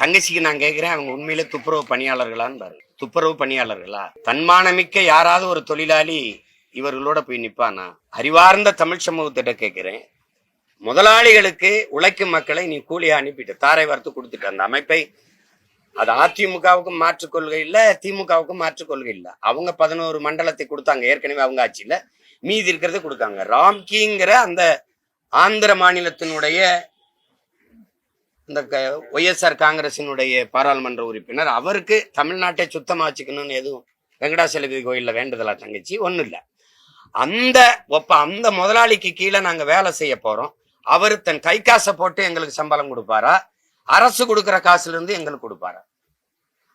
தங்கச்சிக்கு நான் கேட்கிறேன், அவங்க உண்மையிலே துப்புரவு பணியாளர்களான்னு பாருங்க. துப்புரவு பணியாளர்களா? தன்மானமிக்க யாராவது ஒரு தொழிலாளி இவர்களோட போய் நிப்பானா? அறிவார்ந்த தமிழ் சமூகத்திட்ட கேட்கிறேன், முதலாளிகளுக்கு உழைக்கும் மக்களை நீ கூலியா அனுப்பிட்டு தாரை வார்த்து கொடுத்துட்டு அந்த அமைப்பை, அது அதிமுகவுக்கும் மாற்றுக் கொள்கை இல்ல, திமுகவுக்கும் மாற்றுக் கொள்கை இல்ல. அவங்க 11 மண்டலத்தை கொடுத்தாங்க ஏற்கனவே அவங்க ஆட்சியில, மீதி இருக்கிறத கொடுத்தாங்க. ராம்கிங்கிற அந்த ஆந்திர மாநிலத்தினுடைய இந்த ஒய்எஸ்ஆர் காங்கிரசினுடைய பாராளுமன்ற உறுப்பினர், அவருக்கு தமிழ்நாட்டை சுத்தமா வச்சுக்கணும்னு எதுவும் வெங்கடாசலபதி கோயில்ல வேண்டுதலா தங்கச்சி? ஒன்றும் இல்லை. அந்த முதலாளிக்கு கீழே நாங்க வேலை செய்ய போறோம், அவர் தன் கை காசை போட்டு எங்களுக்கு சம்பளம் கொடுப்பாரா, அரசு கொடுக்குற காசுல இருந்து எங்களுக்கு கொடுப்பாரா?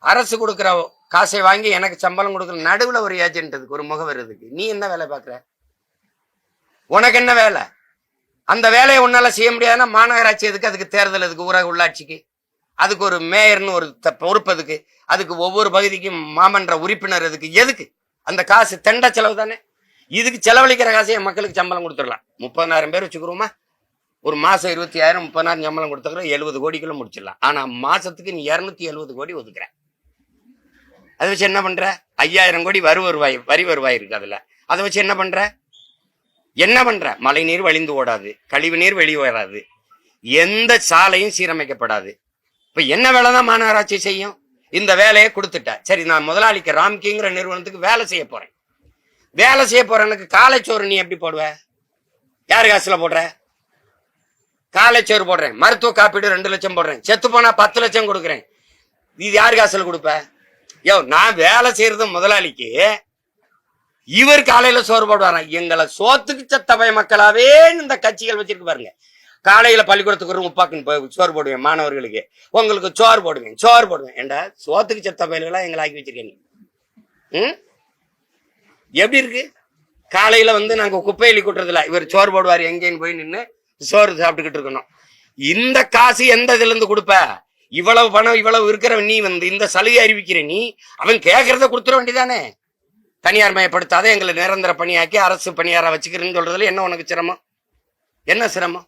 அரசு கொடுக்குற காசை வாங்கி எனக்கு சம்பளம் கொடுக்குற நடுவுல ஒரு ஏஜென்ட் இருக்கு, ஒரு முகவர் இருக்கு. நீ என்ன வேலை பார்க்குற? உனக்கு என்ன வேலை? அந்த வேலையை உன்னால செய்ய முடியாதுன்னா மாநகராட்சி எதுக்கு? அதுக்கு தேர்தல் எதுக்கு? ஊரக உள்ளாட்சிக்கு அதுக்கு ஒரு மேயர்னு ஒரு பொறுப்பு எதுக்கு? அதுக்கு ஒவ்வொரு பகுதிக்கும் மாமன்ற உறுப்பினர் எதுக்கு? எதுக்கு? அந்த காசு தெண்ட செலவு தானே. இதுக்கு செலவழிக்கிற காசை என் மக்களுக்கு சம்பளம் கொடுத்துடலாம். 30,000 பேர் வச்சுக்கிறோமா, ஒரு மாசம் 20,000 30,000 சம்பளம் கொடுத்துக்கிறோம், 70 கோடிக்குள்ள முடிச்சிடலாம். ஆனா மாசத்துக்கு நீ 270 கோடி ஒதுக்குற. அதை வச்சு என்ன பண்ற? 5,000 கோடி வரி வருவாய் இருக்கு அதுல. அதை வச்சு என்ன பண்ற? மழை நீர் வழிந்து ஓடாது, கழிவு நீர் வெளியே வராது, எந்த சாலையும் சீரமைக்கப்படாது. இப்ப என்ன வேலைதான் மாநகராட்சி செய்யும்? இந்த வேலையை கொடுத்துட்ட. சரி, நான் முதலாளிக்கு ராம்கிங்கிற நிறுவனத்துக்கு வேலை செய்ய போறேன். காலைச்சோறு நீ எப்படி போடுவ? யாரு காசுல போடுற? காலைச்சோறு போடுறேன், மருத்துவ காப்பீடு 2 லட்சம் போடுறேன், செத்து போனா 10 லட்சம் கொடுக்குறேன். இது யாரு காசுல கொடுப்ப? நான் வேலை செய்யறது முதலாளிக்கு, இவர் காலையில சோறு போடுவாராம். எங்களை சோத்துக்கு சத்தபய மக்களாவே இந்த கட்சிகள் வச்சிருக்கு பாருங்க. காலையில பள்ளிக்கூடத்துக்கு ஒரு முப்பாக்குன்னு சோறு போடுவேன் மாணவர்களுக்கு, உங்களுக்கு சோறு போடுவேன். ஏண்டா சோத்துக்கு சத்த பயல்களா எங்களை ஆக்கி வச்சிருக்கேன். எப்படி இருக்கு? காலையில நாங்க குப்பையில கூட்டுறதுல இவர் சோறு போடுவார், எங்கேன்னு போய் நின்று சோறு சாப்பிட்டுக்கிட்டு இருக்கணும். இந்த காசு எந்த இதுல இருந்து கொடுப்ப? இவ்வளவு பணம் இவ்வளவு இருக்கிற நீ இந்த சலுகை அறிவிக்கிற நீ, அவன் கேட்கறத கொடுத்துட வேண்டியதானே. தனியார் மயப்படுத்தாத எங்களை நிரந்தர பணியாக்கி அரசு பணியாரா வச்சுக்கிறேன்னு சொல்றதுல என்ன உனக்கு சிரமம்? என்ன சிரமம்?